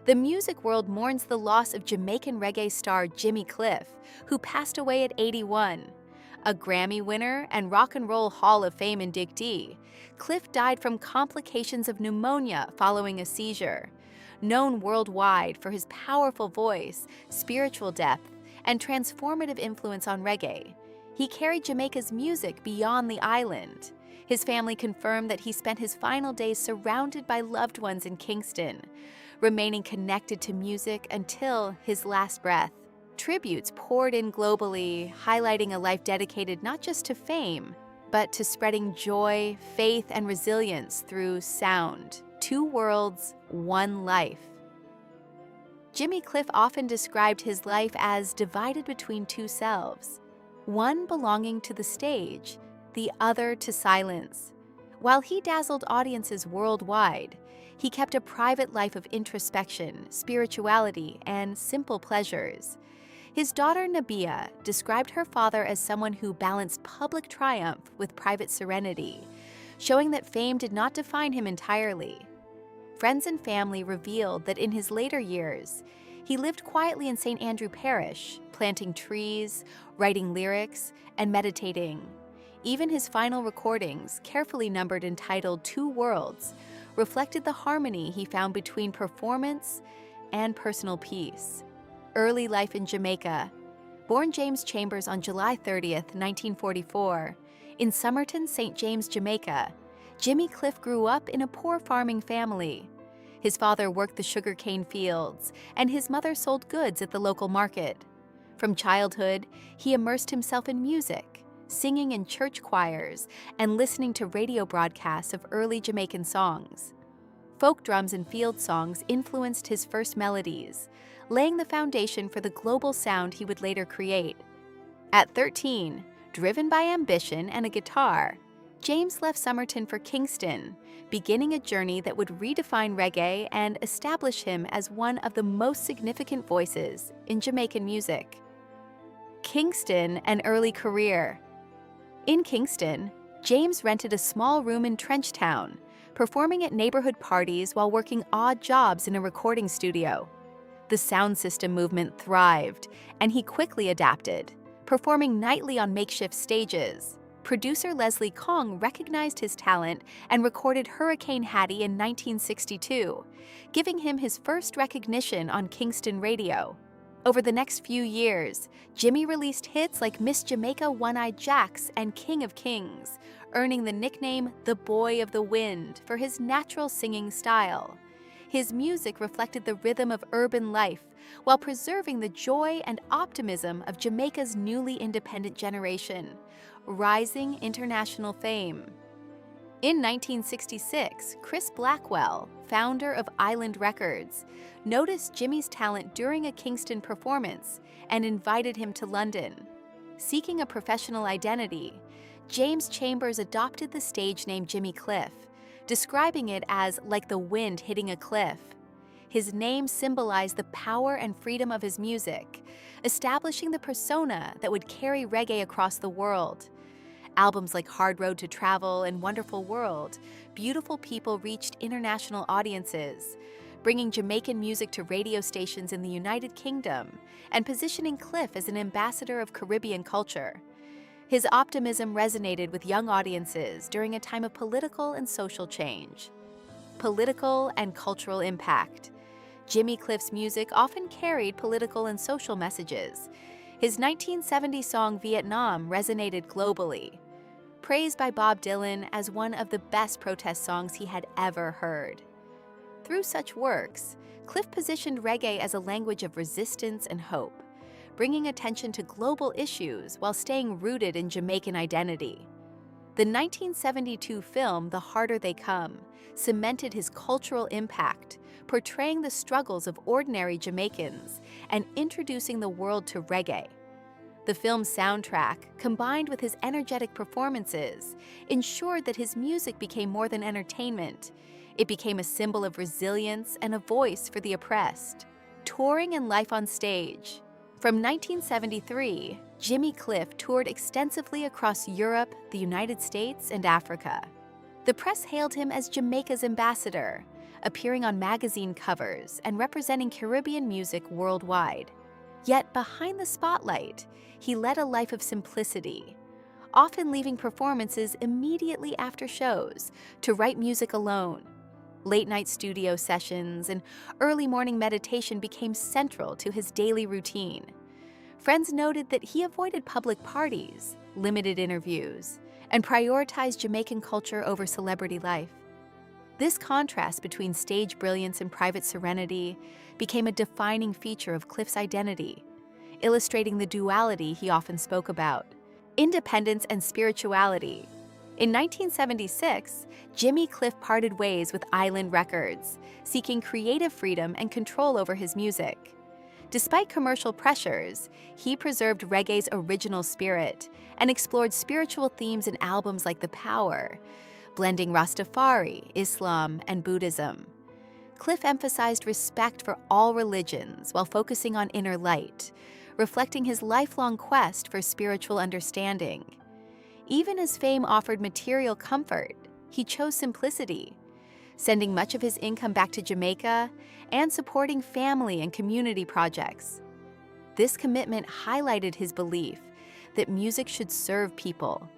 The music world mourns the loss of Jamaican reggae star Jimmy Cliff, who passed away at 81. A Grammy winner and Rock and Roll Hall of Fame inductee, Cliff died from complications of pneumonia following a seizure. Known worldwide for his powerful voice, spiritual depth, and transformative influence on reggae, he carried Jamaica's music beyond the island. His family confirmed that he spent his final days surrounded by loved ones in Kingston, remaining connected to music until his last breath. Tributes poured in globally, highlighting a life dedicated not just to fame, but to spreading joy, faith, and resilience through sound. Two worlds, one life. Jimmy Cliff often described his life as divided between two selves, one belonging to the stage, the other to silence. While he dazzled audiences worldwide, he kept a private life of introspection, spirituality, and simple pleasures. His daughter Nabia described her father as someone who balanced public triumph with private serenity, showing that fame did not define him entirely. Friends and family revealed that in his later years, he lived quietly in St. Andrew Parish, planting trees, writing lyrics, and meditating. Even his final recordings, carefully numbered entitled Two Worlds, reflected the harmony he found between performance and personal peace. Early life in Jamaica. Born James Chambers on July 30th, 1944, in Somerton, St. James, Jamaica, Jimmy Cliff grew up in a poor farming family. His father worked the sugarcane fields, and his mother sold goods at the local market. From childhood, he immersed himself in music, singing in church choirs, and listening to radio broadcasts of early Jamaican songs. Folk drums and field songs influenced his first melodies, laying the foundation for the global sound he would later create. At 13, driven by ambition and a guitar, James left Somerton for Kingston, beginning a journey that would redefine reggae and establish him as one of the most significant voices in Jamaican music. Kingston, an early career. In Kingston, James rented a small room in Trenchtown, performing at neighborhood parties while working odd jobs in a recording studio. The sound system movement thrived, and he quickly adapted, performing nightly on makeshift stages. Producer Leslie Kong recognized his talent and recorded Hurricane Hattie in 1962, giving him his first recognition on Kingston radio. Over the next few years, Jimmy released hits like Miss Jamaica One-Eyed Jacks and King of Kings, earning the nickname The Boy of the Wind for his natural singing style. His music reflected the rhythm of urban life while preserving the joy and optimism of Jamaica's newly independent generation, rising international fame. In 1966, Chris Blackwell, founder of Island Records, noticed Jimmy's talent during a Kingston performance and invited him to London. Seeking a professional identity, James Chambers adopted the stage name Jimmy Cliff, describing it as like the wind hitting a cliff. His name symbolized the power and freedom of his music, establishing the persona that would carry reggae across the world. Albums like Hard Road to Travel and Wonderful World, Beautiful People reached international audiences, bringing Jamaican music to radio stations in the United Kingdom and positioning Cliff as an ambassador of Caribbean culture. His optimism resonated with young audiences during a time of political and social change. Political and cultural impact. Jimmy Cliff's music often carried political and social messages. His 1970 song Vietnam resonated globally, praised by Bob Dylan as one of the best protest songs he had ever heard. Through such works, Cliff positioned reggae as a language of resistance and hope, bringing attention to global issues while staying rooted in Jamaican identity. The 1972 film The Harder They Come cemented his cultural impact, portraying the struggles of ordinary Jamaicans and introducing the world to reggae. The film's soundtrack, combined with his energetic performances, ensured that his music became more than entertainment. It became a symbol of resilience and a voice for the oppressed. Touring and life on stage. From 1973, Jimmy Cliff toured extensively across Europe, the United States, and Africa. The press hailed him as Jamaica's ambassador, appearing on magazine covers and representing Caribbean music worldwide. Yet behind the spotlight, he led a life of simplicity, often leaving performances immediately after shows to write music alone. Late-night studio sessions and early morning meditation became central to his daily routine. Friends noted that he avoided public parties, limited interviews, and prioritized Jamaican culture over celebrity life. This contrast between stage brilliance and private serenity became a defining feature of Cliff's identity, illustrating the duality he often spoke about: independence and spirituality. In 1976, Jimmy Cliff parted ways with Island Records, seeking creative freedom and control over his music. Despite commercial pressures, he preserved reggae's original spirit and explored spiritual themes in albums like The Power, blending Rastafari, Islam, and Buddhism. Cliff emphasized respect for all religions while focusing on inner light, reflecting his lifelong quest for spiritual understanding. Even as fame offered material comfort, he chose simplicity, sending much of his income back to Jamaica and supporting family and community projects. This commitment highlighted his belief that music should serve people,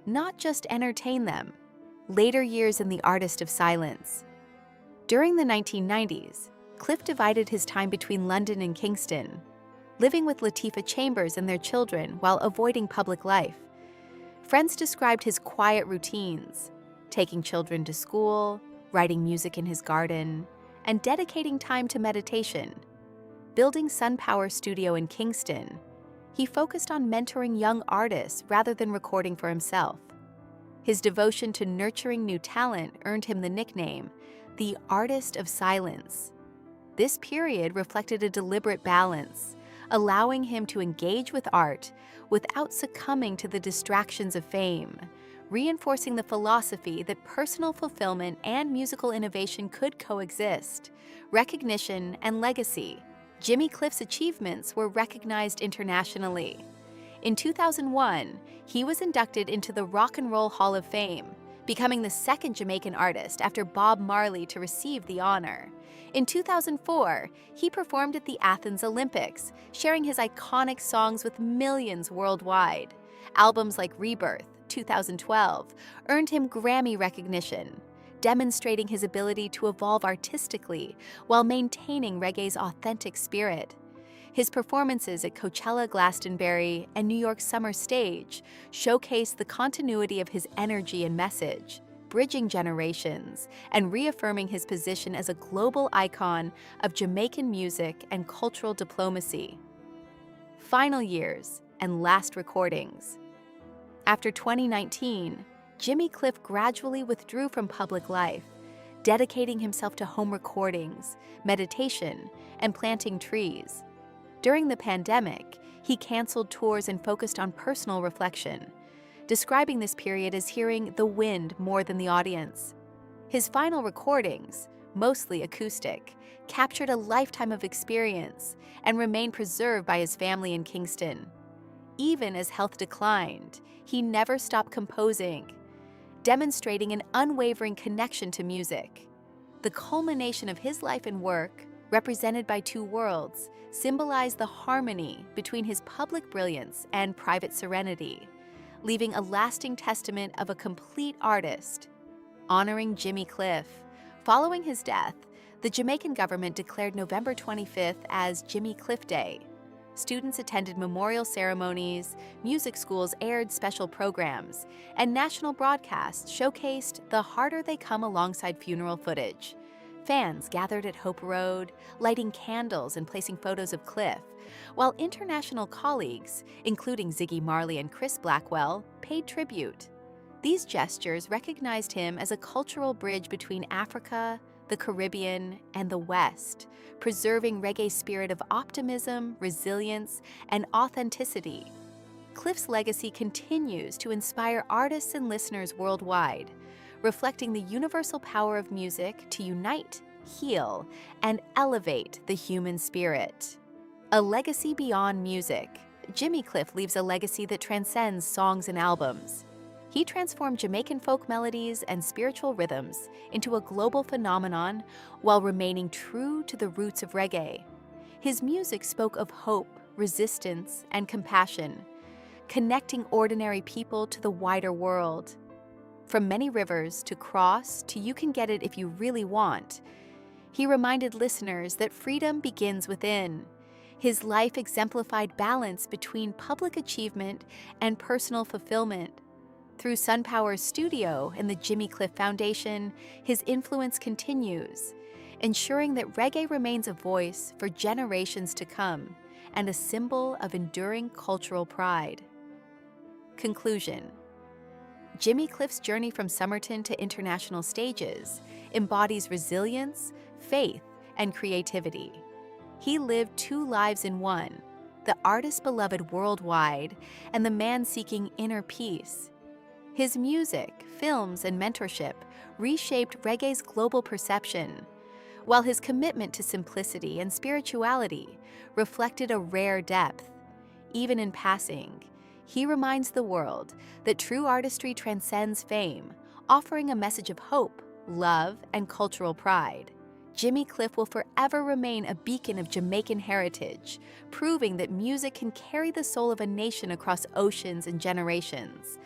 not just entertain them. Later years in the artist of silence. During the 1990s, Cliff divided his time between London and Kingston, living with Latifah Chambers and their children while avoiding public life. Friends described his quiet routines, taking children to school, writing music in his garden, and dedicating time to meditation. Building Sun Power Studio in Kingston, he focused on mentoring young artists rather than recording for himself. His devotion to nurturing new talent earned him the nickname, the Artist of Silence. This period reflected a deliberate balance, allowing him to engage with art without succumbing to the distractions of fame, reinforcing the philosophy that personal fulfillment and musical innovation could coexist. Recognition and legacy. Jimmy Cliff's achievements were recognized internationally. In 2001, he was inducted into the Rock and Roll Hall of Fame, becoming the second Jamaican artist after Bob Marley to receive the honor. In 2004, he performed at the Athens Olympics, sharing his iconic songs with millions worldwide. Albums like Rebirth, 2012, earned him Grammy recognition, demonstrating his ability to evolve artistically while maintaining reggae's authentic spirit. His performances at Coachella, Glastonbury, and New York Summer Stage showcased the continuity of his energy and message, bridging generations and reaffirming his position as a global icon of Jamaican music and cultural diplomacy. Final years and last recordings. After 2019, Jimmy Cliff gradually withdrew from public life, dedicating himself to home recordings, meditation, and planting trees. During the pandemic, he canceled tours and focused on personal reflection, describing this period as hearing the wind more than the audience. His final recordings, mostly acoustic, captured a lifetime of experience and remain preserved by his family in Kingston. Even as health declined, he never stopped composing, demonstrating an unwavering connection to music. The culmination of his life and work, represented by two worlds, symbolized the harmony between his public brilliance and private serenity, leaving a lasting testament of a complete artist. Honoring Jimmy Cliff. Following his death, the Jamaican government declared November 25th as Jimmy Cliff Day. Students attended memorial ceremonies, music schools aired special programs, and national broadcasts showcased The Harder They Come alongside funeral footage. Fans gathered at Hope Road, lighting candles and placing photos of Cliff, while international colleagues, including Ziggy Marley and Chris Blackwell, paid tribute. These gestures recognized him as a cultural bridge between Africa, the Caribbean, and the West, preserving reggae's spirit of optimism, resilience, and authenticity. Cliff's legacy continues to inspire artists and listeners worldwide, reflecting the universal power of music to unite, heal, and elevate the human spirit. A legacy beyond music. Jimmy Cliff leaves a legacy that transcends songs and albums. He transformed Jamaican folk melodies and spiritual rhythms into a global phenomenon while remaining true to the roots of reggae. His music spoke of hope, resistance, and compassion, connecting ordinary people to the wider world. From Many Rivers to Cross to You Can Get It If You Really Want, he reminded listeners that freedom begins within. His life exemplified balance between public achievement and personal fulfillment. Through SunPower's studio and the Jimmy Cliff Foundation, his influence continues, ensuring that reggae remains a voice for generations to come and a symbol of enduring cultural pride. Conclusion: Jimmy Cliff's journey from Somerton to international stages embodies resilience, faith, and creativity. He lived two lives in one: the artist beloved worldwide and the man seeking inner peace. His music, films, and mentorship reshaped reggae's global perception, while his commitment to simplicity and spirituality reflected a rare depth. Even in passing, he reminds the world that true artistry transcends fame, offering a message of hope, love, and cultural pride. Jimmy Cliff will forever remain a beacon of Jamaican heritage, proving that music can carry the soul of a nation across oceans and generations.